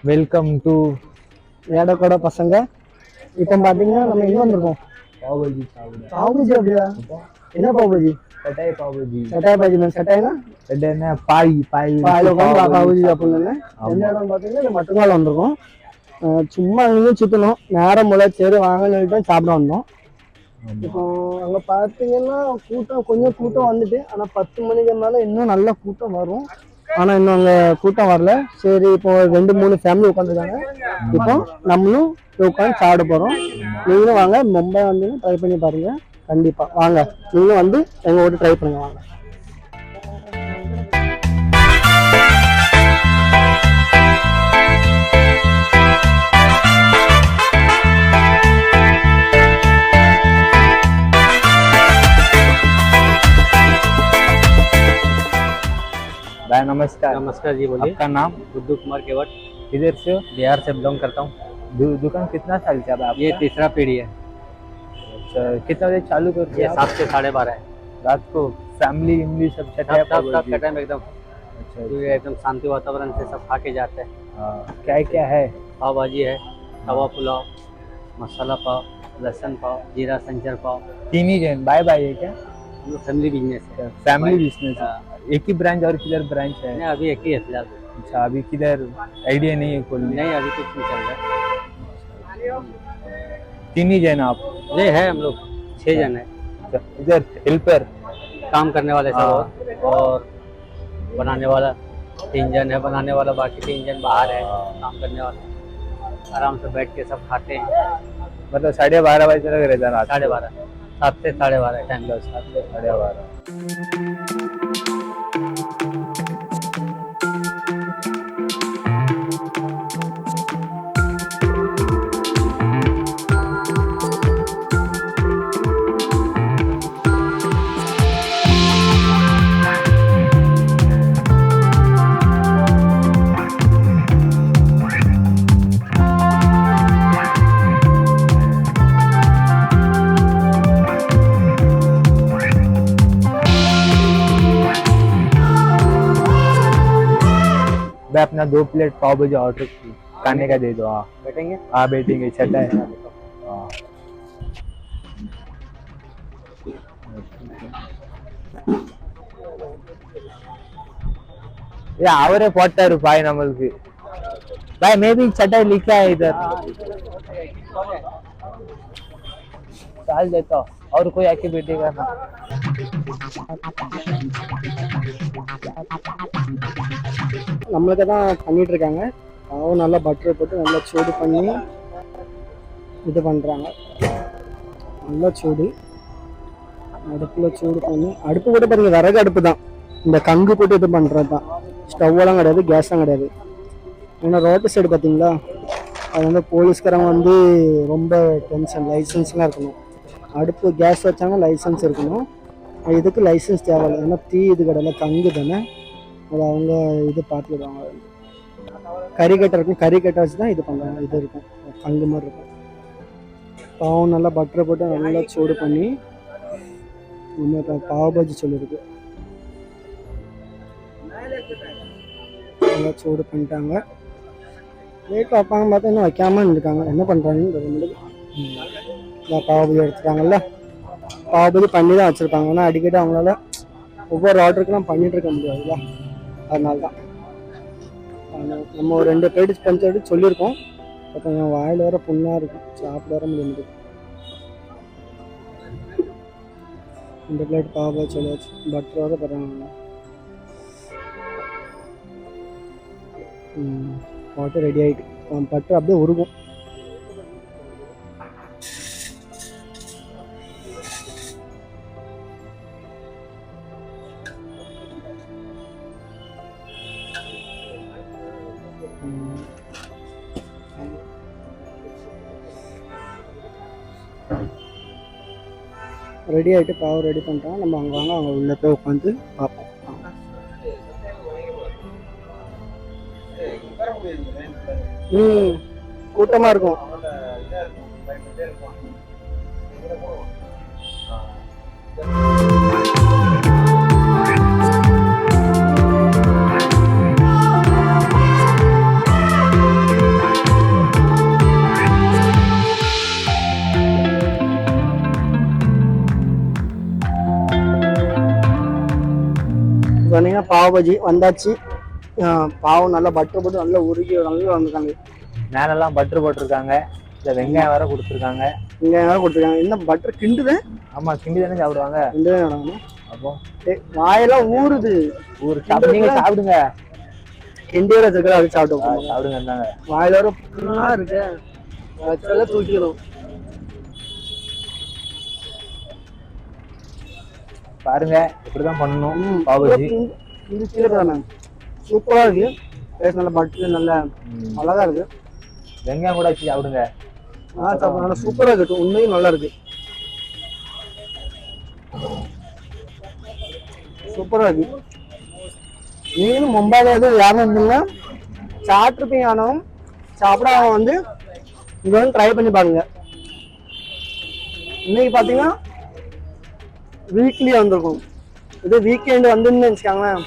Welcome to ஏடக்கோட பசங்க. இப்போ பார்த்தீங்கன்னா நம்ம எங்கே வந்திருக்கோம்? பாவுபஜி சாப்பிட. பாவுபஜி அப்படியா? என்ன பாவுபஜி? சட்டாய் பாவுபஜி. சட்டாய் பாஜி மேம். சட்டாய்னா என்ன பாய் பாய் பாயில் உட்காந்து பாவுபஜி சாப்பிடணுன்னு எந்த இடம் பார்த்தீங்கன்னா இந்த மட்டும்தான் வந்திருக்கோம். சும்மா அங்கேயும் சுற்றணும், நேரம் போல சரி வாங்கன்னு சொல்லிட்டு சாப்பிட வந்தோம். இப்போ அங்கே பார்த்தீங்கன்னா கொஞ்சம் கூட்டம் வந்துட்டு, ஆனால் 10 மணிக்கு மேலே இன்னும் நல்ல கூட்டம் வரும். ஆனால் இன்னும் அங்கே கூட்டம் வரல. சரி, இப்போ 2-3 ஃபேமிலி உட்காந்துருக்காங்க. இப்போ நம்மளும் உட்காந்து சாப்பிட போகிறோம். நீங்களும் வாங்க, மும்பை வந்து ட்ரை பண்ணி பாருங்க. கண்டிப்பாக வாங்க, நீங்களும் வந்து எங்கள் வீட்டு ட்ரை பண்ணுங்க. வாங்க. भाई नमस्कार। नमस्कार जी, बोलिए। आपका नाम? बुद्धू कुमार केवट। किधर से हो? बिहार से बिलोंग करता हूँ। दुकान कितना साल से आप? ये तीसरा पीढ़ी है। अच्छा, कितना बजे चालू करते ये हैं? 7 से 12:30 है। रात को फैमिली सब चटाई सब का टाइम एकदम अच्छा, जो एकदम शांति वातावरण से सब खा के जाते हैं। क्या क्या है? पाव भाजी है, तवा पुलाव, मसाला पाव, लहसुन पाव, जीरा संचर पाव। तीन ही जन बाय बाय है क्या? हम लोग फैमिली बिजनेस है। फैमिली बिजनेस एक ही ब्रांच और किधर ब्रांच है? नहीं, अभी एक ही है फिलहाल। अच्छा, अभी किधर आइडिया नहीं है खोलने? नहीं, अभी कुछ नहीं चल रहा तीन ही जन आप? है। ये है हम लोग 6 जन है। इधर हेल्पर काम करने वाले सब और बनाने वाला 3 जन है। बनाने वाला बाकी 3 जन बाहर है काम करने वाला। आराम से बैठ के सब खाते हैं। मतलब 12:30 बजे तक रहता रात? 12:30, 7 से 12:30 टाइम। 7 से 12:30। मैं अपना 2 प्लेट पाव भाजी ऑर्डर खाने का दे दो। हाँ बैठेंगे। हाँ बैठेंगे। छठा है। हाँ ये आवरे 40 रुपये नमल की। भाई मैं भी छठा लिखा है इधर। डाल देता हूँ और कोई आके बैठेगा ना। நம்மளுக்கு தான் பண்ணிட்டு இருக்காங்க. அவங்க நல்லா பட்டர் போட்டு நல்லா சூடு பண்ணி இது பண்ணுறாங்க. நல்லா சூடு அடுப்பில் சூடு பண்ணி, அடுப்பு கூட பாருங்க, விறகு அடுப்பு தான். இந்த கங்கு போட்டு இது பண்ணுறது தான். ஸ்டவ்வெல்லாம் கிடையாது, கேஸும் கிடையாது. ஏன்னா ரோட்டு சைடு பார்த்தீங்களா, அது வந்து போலீஸ்காரங்க வந்து ரொம்ப டென்ஷன், லைசன்ஸ்லாம் இருக்கணும். அடுப்பு கேஸ் வச்சாங்கன்னா லைசன்ஸ் இருக்கணும். இதுக்கு லைசன்ஸ் தேவையில்லை, ஏன்னா தீ இது கிடையாது, கங்கு தானே. அது அவங்க இது பார்த்துக்கிடுவாங்க. கறிக்கட்டை இருக்கும், கறிக்கட்டை வச்சு தான் இது பண்ணுறாங்க. இது இருக்கும், கங்கு மாதிரி இருக்கும். பாவம் நல்லா பட்டரை போட்டு நல்லா சூடு பண்ணி நம்ம பாவ் பாஜி சொல்லியிருக்கு. நல்லா சூடு பண்ணிட்டாங்க. லேட் வைப்பாங்க பார்த்தா இன்னும் வைக்காமல் இருக்காங்க. என்ன பண்ணுறாங்கன்னு தெரியல. பாவ் பாஜி எடுத்துட்டாங்கல்ல, பாவ் பாஜி பண்ணி தான் வச்சுருப்பாங்க. ஏன்னா அடிக்கடி அவங்களால ஒவ்வொரு ஆர்டருக்கெல்லாம் பண்ணிகிட்டு இருக்க முடியாதுல்ல, அதனால தான். நம்ம ஒரு 2 பிளேட் பஞ்சு சொல்லியிருக்கோம். அப்போ என் வாயில் வர புண்ணாக இருக்கும், சாப்பிட வர முடியாது. 2 பிளேட் பாவா சொல்லியாச்சு. பட்டர் வர போகிறாங்க. வாட்டர் ரெடி ஆகிட்டு, பட்டர் அப்படியே உருகும். ரெடி ஆகிட்டு பாவம் ரெடி பண்ணிட்டாங்க. நம்ம அங்கே வாங்க, அவங்க உள்ளே போய் உட்காந்து பார்ப்போம். கூட்டமாக இருக்கும். வந்தீங்கன்னா பாவ் பஜ்ஜி வந்தாச்சு. பாவம் நல்லா பட்டர் போட்டு நல்லா உருகி நல்லா வந்துருக்காங்க. மேலெல்லாம் பட்டர் போட்டிருக்காங்க. இந்த வெங்காயம் வேற கொடுத்துருக்காங்க. வெங்காயம் வேற கொடுத்துருக்காங்க. என்ன பட்டர் கிண்டுது? ஆமா, கிண்டி தானே சாப்பிடுவாங்க. கிண்டுதான் வேணாமா? அப்போ வாயெல்லாம் ஊறுது. நீங்க சாப்பிடுங்க. கிண்டியில இருக்கிற அது சாப்பிட்டு சாப்பிடுங்க. இருந்தாங்க வாயில வர புண்ணா இருக்கு. அதெல்லாம் தூக்கிடும். பாருங்க, இப்படிதான் பண்ணணும் பாவ் பஜ்ஜி. சூப்பரா இருக்கு. டேஸ்ட் நல்ல பட்டர் நல்ல அழகா இருக்கு. வெங்காயம் கூட வச்சு சாப்பிடுங்க. நல்லா சூப்பரா இருக்கு. உண்மையும் நல்லா இருக்கு. சூப்பரா இருக்கு. நீங்களும் மும்பாயில யாரும் இருந்தீங்கன்னா சாப்பிட்டுருப்பீங்க. ஆனாலும் சாப்பிடாம வந்து இங்க வந்து ட்ரை பண்ணி பாருங்க. இன்னைக்கு பாத்தீங்கன்னா வீக்லி வந்திருக்கும். இது வீக்கெண்ட் வந்துன்னு வச்சுக்காங்களேன்,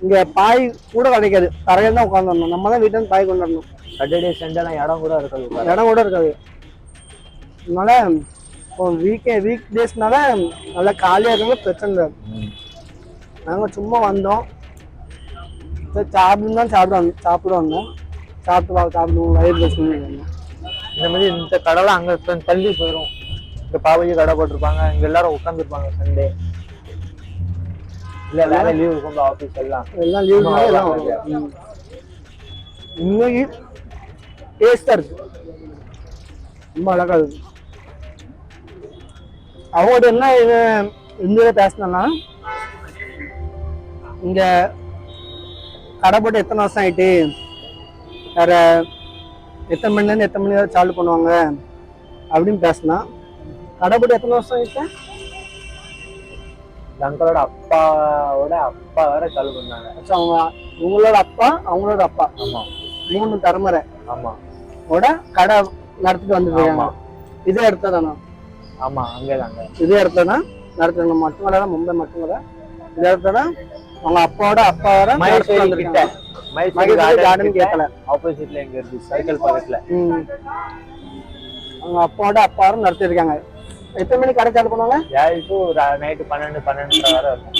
இங்க பாய் கூட கிடைக்காது. தரையில தான் உட்காந்துடணும். நம்ம தான் வீட்டுல இருந்து பாய் கொண்டு வரணும். சாட்டர்டே சண்டேலாம் இடம் கூட இருக்காது. இடம் கூட இருக்காது. அதனால இப்போ வீக் டேஸ்னால நல்லா காலியாக இருக்கிறது பிரச்சனை இல்லை. நாங்கள் சும்மா வந்தோம், சாப்பிட்டு தான் சாப்பிட வந்தோம். சாப்பிடுவோம் வயிறு பிரச்சனை. இந்த மாதிரி இந்த கடைலாம் அங்கே தள்ளி போயிடும். இந்த பாவஜி கடை போட்டிருப்பாங்க. இங்கே எல்லாரும் உட்காந்துருப்பாங்க. சண்டே இல்லை, வேலை லீவ் இருக்கும். ஆஃபீஸ் எல்லாம் லீவ் எல்லாம் வரும். இன்னைக்கு டேஸ்டா இருக்கு. ரொம்ப அழகா இருக்கு. அவங்கள்ட்ட என்ன இந்த பேசினா, இங்க கடை போட்டு எத்தனை வருஷம் ஆயிட்டு, வேற எத்தனை மணிலேருந்து எத்தனை மணி நேரம் சால்வ் பண்ணுவாங்க அப்படின்னு பேசினா, கடை போட்டு எத்தனை வருஷம் ஆயிட்டு அங்களோட அப்பாவோட அப்பா வேற சால்வ் பண்ணாங்க. அவங்க உங்களோட அப்பா அவங்களோட அப்பா, ஆமா, 3 தலைமுறை ஆமா ஓட கடை நடத்திட்டு வந்துருக்காங்க. இதே இடத்துல தானா? ஆமா, அங்கேதாங்க. இதே இடத்துல தான் நடத்துறாங்க. மட்டும் வர மும்பை மட்டும் வர இதே இடத்துல தான் அவங்க அப்பாவோட அப்பா வர மைசூர் கார்டன் கேட்கல. ஆப்போசிட்ல எங்க இருக்கு, சைக்கிள் பக்கத்துல. அவங்க அப்பாவோட அப்பா வர நடத்திருக்காங்க. எத்தனை மணிக்கு கடை சாலு பண்ணுவாங்க? 7 to நைட்டு 12 வரை இருக்கும்.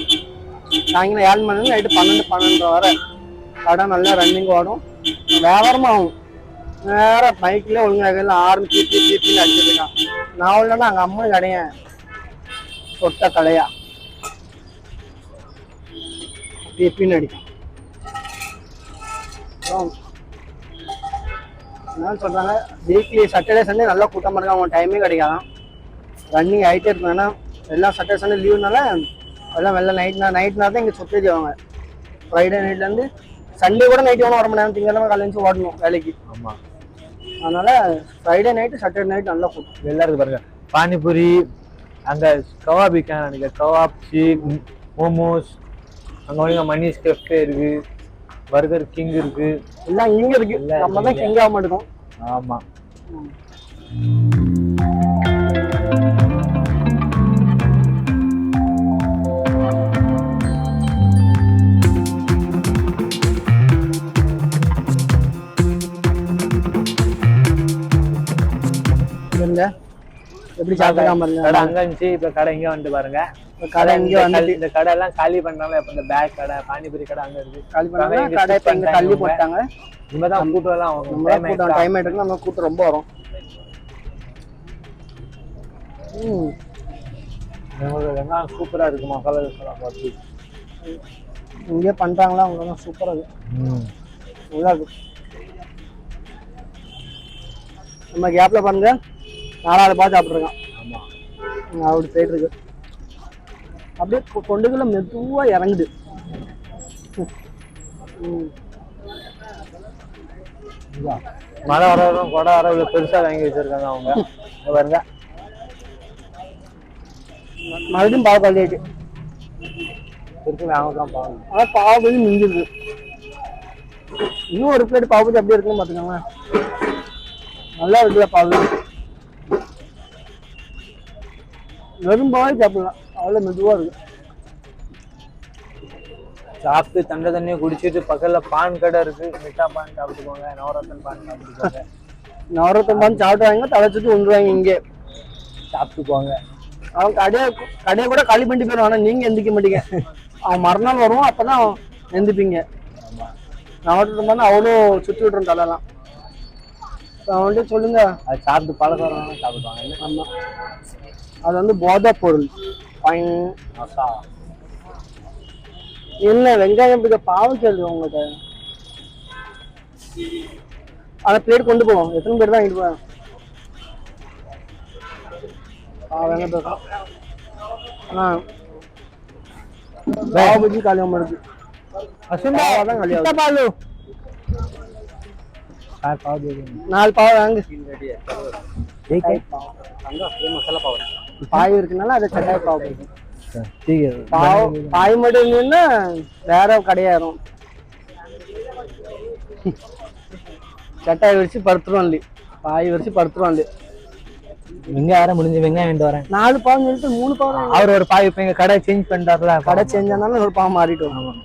சாயங்காலம் 7 மணி நைட்டு 12 வரை கடை நல்லா ரன்னிங் ஓடும். வியாபாரமும் ஆகும். வேற பைக்ல ஒழுங்காக ஆரம்பிச்சு அடிச்சிருக்கான். நான் இல்லைன்னா அங்க அம்மா கடைய சொட்ட கலையா பின்னு அடிக்கும். என்ன சொல்றாங்க, வீக்லி சாட்டர்டே சண்டே நல்லா கூட்டமா இருக்காங்க. அவங்க டைமே கிடைக்காதான், ரன்னிங் ஆகிட்டே இருக்கும். ஏன்னா எல்லாம் சாட்டர்டே சண்டே லீவுனால எல்லாம் வெளில நைட் நேரம் தான் இங்கே சுற்றி செய்வாங்க. ஃப்ரைடே நைட்லேருந்து சண்டே கூட நைட் வேணும் வர முடியாது. திங்கக்கிழமை காலையில் ஓடணும் வேலைக்கு. ஆமா, அதனால ஃப்ரைடே நைட்டு சாட்டர்டே நைட் நல்லா கூட்டம். எல்லாருக்கும் பாருங்க. பானிபூரி, அங்க கவாப் நினைக்கிற கவாப், சீக், மோமோஸ், அங்க வந்து மணிஷ் கெஃபே இருக்கு, பர்கர் கிங் இருக்கு. எல்லாம் இங்க இருக்கு. நம்ம தான் கிங் ஆக மாட்டோம். ஆமா, எப்படி சாப்பிடாம கடை அங்க இருந்துச்சு. இப்ப கடை இங்க வந்து பாருங்க. கடை இங்க வந்து இந்த கடை எல்லாம் காலி பண்றாங்க. இப்ப இந்த பேக் கடை, பானிபூரி கடை அங்க இருக்கு. காலி பண்ணாங்க. கடை இப்ப இங்க தள்ளி போட்டாங்க. இனிமேதான் கூட்டம் எல்லாம் கூட்டம் டைம் ஆயிட்டு நம்ம கூட்டம் ரொம்ப வரும். வெங்காயம் சூப்பரா இருக்கு. மசாலா எல்லாம் பார்த்து இங்கே பண்றாங்களா அவங்க சூப்பரா இருக்கு. நல்லா இருக்கு. நம்ம கேப்ல பாருங்க, 4 பார்த்து சாப்பிட்ருக்கான். ஆமா, அப்படி போயிட்டு இருக்கு. அப்படியே கொண்டுக்குள்ள மெதுவா இறங்குது. மழை வர கொடை வர இவ்வளவு பெருசா வாங்கி வச்சிருக்காங்க அவங்க. பாருங்க, மறுபடியும் பாவ கல்யாட்டு இருக்கு. அவங்க தான் பாவம். ஆனா பாவபதி மிஞ்சிருக்கு. இன்னும் ஒரு பிளேட் பாவபதி அப்படியே இருக்குன்னு பாத்துக்கோங்க. நல்லா இருக்குல்ல பாவபதி. வெறும்பாவே சாப்பிடலாம். அவ்வளோ மெதுவா இருக்கு. சாப்பிட்டு தண்டை தண்ணியை குடிச்சிட்டு பக்கத்துல பான் கடை இருக்கு. மிட்டா பான் சாப்பிட்டுக்கோங்க, நவரத்தன் பான் சாப்பிட்டுக்கோங்க. நவரத்தன் பான் சாப்பிடுவாங்க, தலைச்சிட்டு வந்துருவாங்க. இங்கே சாப்பிட்டுக்குவாங்க. அவங்க கடையை கூட காலி பண்ணிட்டு போயிடும். ஆனா நீங்க எந்திக்க மாட்டீங்க. அவன் மறுநாள் வருவோம், அப்பதான் எந்திப்பீங்க. நான் வந்துட்டு இருந்தோம்னா அவ்வளோ சுற்றி விட்டுரும் தலையெல்லாம். அவன்கிட்ட சொல்லுங்க, அது சாப்பிட்டு பழக்கம் சாப்பிடுவாங்க. ஆமா, அது வந்து போதை பொருள். என்ன வெங்காயம் பிடிக்க பாவம் கேள்வி உங்கள்கிட்ட. அதை பிளேட் கொண்டு போவோம். எத்தனை பேர் தான் இடுவேன்? பாவ பஜ்ஜி காலியாக இருக்கு. தான் காலியாக 4 பாவம் வாங்க. मसाला पाव பாய் இருக்குனால அதை சட்டாய் பாவ பாய் மட்டும் இருந்ததுன்னா வேற கடையாயிரும். சட்டாய் வச்சு படுத்துருவான்லி, பாய் வச்சு படுத்துருவான்லி. வெங்காயம் முடிஞ்சு வெங்காயம் வேண்டு வரேன். 4 பாவம் சொல்லிட்டு 3 பாவம். அவர் ஒரு பாய் இப்ப எங்க கடை சேஞ்ச் பண்ணிட்டாருல, கடை சேஞ்ச் ஆனாலும் ஒரு பாவம் மாறிட்டு வரும்.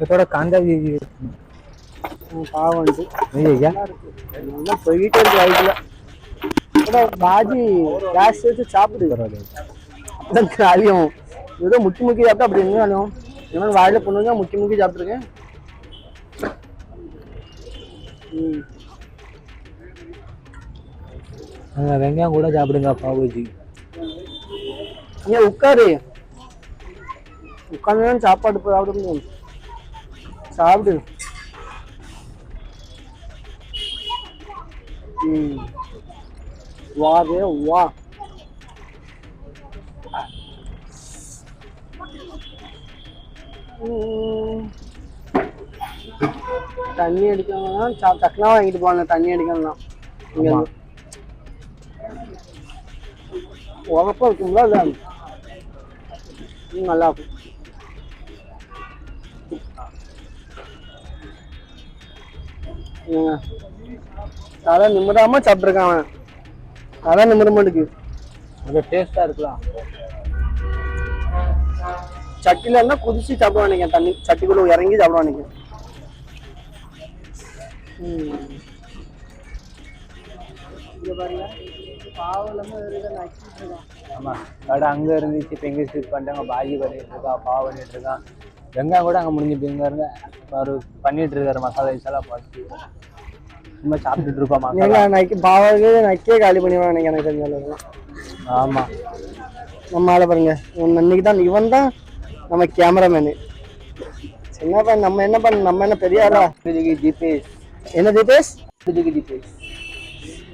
இதோட காந்தா பாவம் வந்து நல்லா போயிட்டே இருக்கு வயிற்றுல. பாஜி கேஸ் வச்சு சாப்பிடு, அப்பதான் காலியும். ஏதோ முக்கி முக்கி சாப்பிட்டா அப்படி எங்க காலியும். ஏன்னா வாயில பொண்ணுங்க முக்கி முக்கி சாப்பிட்டுருக்கேன். வெங்காயம் கூட சாப்பிடுங்க பாபுஜி. ஏன் உட்காரு, உட்காந்து சாப்பாடு சாப்பிட முடியும். சாப்பிடு. வா ரே வா. தண்ணி அடிக்கணும்னா டக்குனா வாங்கிட்டு போவாங்க. தண்ணி அடிக்கணும்னா இங்க உரப்பா இருக்குங்களா? இல்லை நல்லா இருக்கும். தலை நிமிடாம சாப்பிட்டுருக்கான் அவன். தலை நிமிட மாட்டுக்கு. அது டேஸ்டா இருக்கலாம். சட்டில இருந்தா குதிச்சு சாப்பிடுவானுங்க. தண்ணி சட்டிக்குள்ள இறங்கி சாப்பிடுவானுங்க. ஆமா, கடை அங்க இருந்துச்சு, இப்ப எங்க ஷிஃப்ட் பண்ணிட்டாங்க. பாஜி பண்ணிட்டு இருக்கா, பாவ பண்ணிட்டு இருக்கான். வெங்காயம் கூட அங்க முடிஞ்சு இங்க இருந்து அவர் பண்ணிட்டு இருக்காரு. மசாலா ஐஸ் பார்த்து சும்மா சாப்பிட்டுட்டு இருக்கோம். பாவாவே நக்கே காலி பண்ணிடுவாங்க எனக்கு தெரிஞ்ச. ஆமா, நம்ம ஆளை பாருங்க. இன்னைக்கு தான் இவன் தான் நம்ம கேமராமேனு. சின்ன பையன். நம்ம என்ன பண்ண, நம்ம என்ன பெரிய ஆளா? ஜிபேஸ் என்ன ஜிபேஸ்? ஜிபேஸ்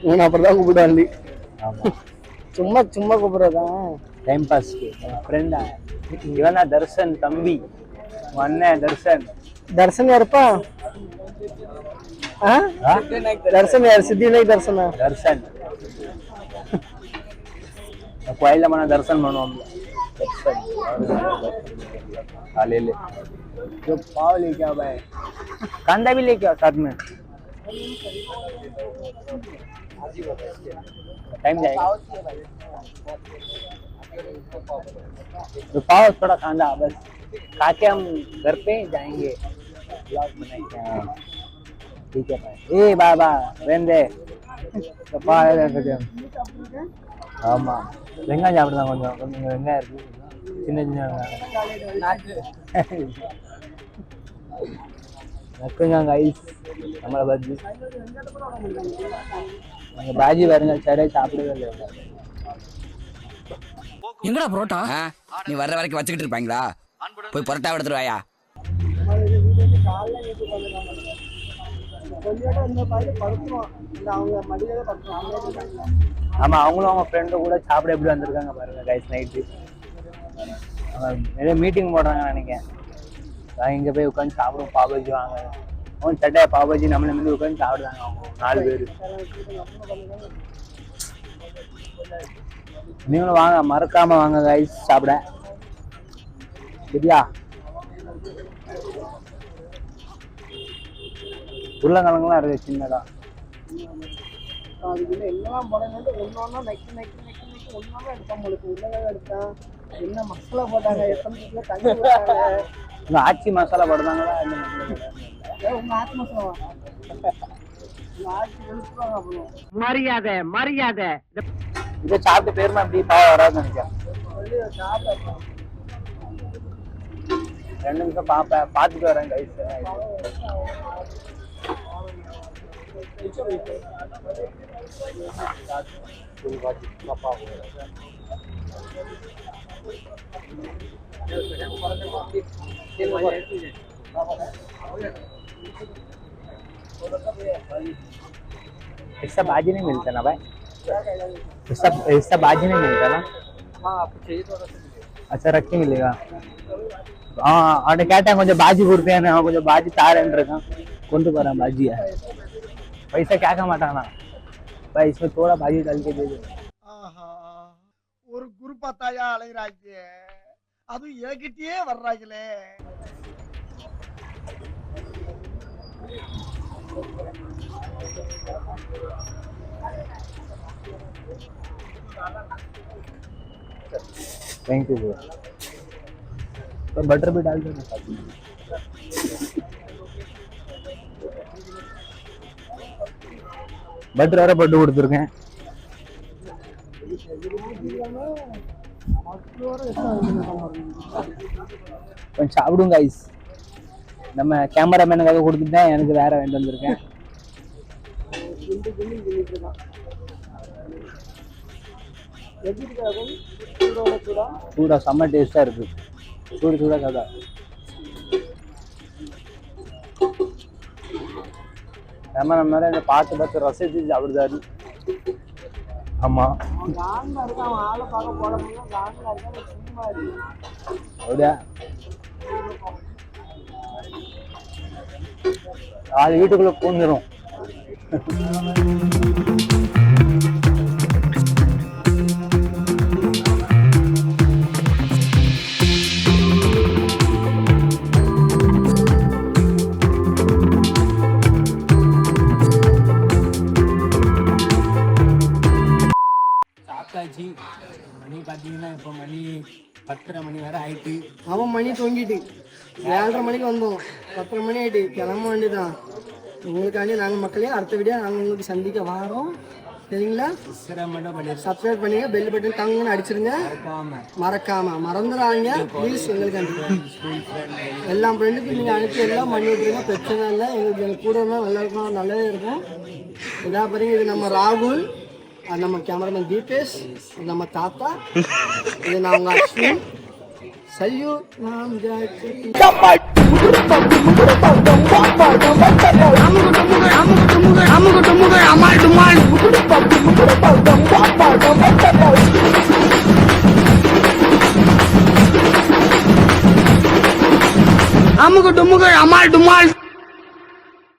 இவன் அப்படிதான் கூப்பிடுவாண்டி. சும்மா சும்மா கூப்பிடுறதான் டைம் பாஸ்க்கு. ஃப்ரெண்டா இவனா தர்ஷன் தம்பி, அண்ணன் தர்ஷன். தர்ஷன் யாருப்பா? தர்ஷன் யார்? சித்திவிநாயக் தர்ஷனா? தர்ஷன் கோயில மன தர்ஷன் பண்ணுவோம். दर्शन ले ले जो पाव लेके आओ भाई, कांदा भी लेके आओ साथ में, टाइम जाएगा। तो पाव थोड़ा कांदा बस खा के हम घर पे जाएंगे, ब्लॉग बनाएंगे। ठीक है भाई। ए बाबा वेंदे तो पाव ஆமா வெங்காயம் சாப்பிடுதான் கொஞ்சம் கொஞ்சம் வெங்காயம் இருக்கு, சின்ன சின்ன வெங்காயம் நக்குங்க ஐஸ் நம்மளை பஜ்ஜி அங்கே பாஜி பாருங்க சடை சாப்பிடவே இல்லை. எங்கடா புரோட்டா? நீ வர்ற வரைக்கும் வச்சுக்கிட்டு இருப்பாங்களா? போய் புரோட்டா எடுத்துட்டு வாயா. ஆமா அவங்களும் அவங்க ஃப்ரெண்டும் கூட சாப்பிட எப்படி வந்திருக்காங்க பாருங்க கைஸ். நைட்டு நிறைய மீட்டிங் போடுறாங்க நினைக்கிறேன். இங்க போய் உட்காந்து சாப்பிடுவோம், பாபாஜி வாங்க அவங்க சட்டையா பாபாஜி நம்மள வந்து உட்காந்து சாப்பிடுறாங்க அவங்க 4 பேரு. நீங்களும் வாங்க, மறக்காம வாங்க கைஸ் சாப்பிட சரியா. உருளைக்கிழங்குலாம் இருக்கு சின்னதா. என்னெல்லாம் போடணும் ஒன்னொன்னா நக்கி நக்கி நக்கி நக்கி ஒன்னொன்னா எடுத்தோம். உங்களுக்கு உருளைக்கிழங்கு எடுத்தேன், என்ன மசாலா போட்டாங்க, எத்தனை தண்ணி போட்டாங்க. உங்க ஆச்சி மசாலா போடுறாங்களா? உங்க ஆச்சி மசாலா மரியாதை மரியாதை. இதை சாப்பிட்டு பேருமா அப்படி பாவம் வராதுன்னு நினைக்கிறேன். 2 நிமிஷம் பார்ப்பேன், பார்த்துட்டு வரேன் கைஸ். इसका बाजी नहीं मिलता ना भाई, इसका बाजी नहीं मिलता ना। हाँ आपको चाहिए तो अच्छा रख के मिलेगा। और कहते हैं मुझे बाजी कुर्ते हैं ना, मुझे बाजी तार रखा कौन तो करा बाजी है। पैसा क्या कमाता ना भाई, इसमें थोड़ा बाजी डाल के दे दो। ஒரு குரு பார்த்தாயா அலைகிறாங்க, அதுவும் ஏகிட்டே வர்றாங்களே. Thank you bro. तो बटर भी डाल देना साथ में। பட்டர் வேற போட்டு கொடுத்துருக்கேன். கொஞ்சம் சாப்பிடுங்க ஐஸ். நம்ம கேமராமேனுக்காக கொடுத்துட்டேன், எனக்கு வேற வேண்டு வந்திருக்கேன். சூடா செம்ம டேஸ்டா இருக்கு. சூடு சூடா சாதா. கேமராமேன் மேல இந்த பார்த்து ரசிச்சு சாப்பிடுதாரு. ஆமா அப்படியா, அது வீட்டுக்குள்ள பூந்துரும். சாப்பிட்டாச்சு. மணி பார்த்தீங்கன்னா இப்போ மணி 10:30 மணி வேற ஆயிட்டு. அவன் மணி தொங்கிட்டு 7:30 மணிக்கு வந்தோம், 10:30 மணி ஆயிட்டு. கிளம்ப வேண்டியதான். உங்களுக்காண்டி நாங்கள் மக்களே அடுத்த வீடியோ நாங்கள் உங்களுக்கு சந்திக்க வரோம். சரிங்களா? சப்ஸ்கிரைப் பண்ணுங்க, பெல் பட்டன் தங்கன்னு அடிச்சிருங்க. மறக்காம மறந்துடாங்க ப்ளீஸ். எங்களுக்கு எல்லா ஃப்ரெண்டுக்கும் நீங்கள் அனுப்பி எல்லாம் பண்ணி விட்டுருங்க, பிரச்சனை இல்லை. எங்களுக்கு கூட இருந்தால் நல்லா இருக்கும், நல்லதே இருக்கும். இதா பாருங்க, இது நம்ம ராகுல், அது நம்ம கேமராமேன் தீபேஷ், இது நம்ம தாத்தா, இது நான் உங்க அஸ்வின். சல்யூட். நாம் அமுகு டுமுகு அமால் டுமால்.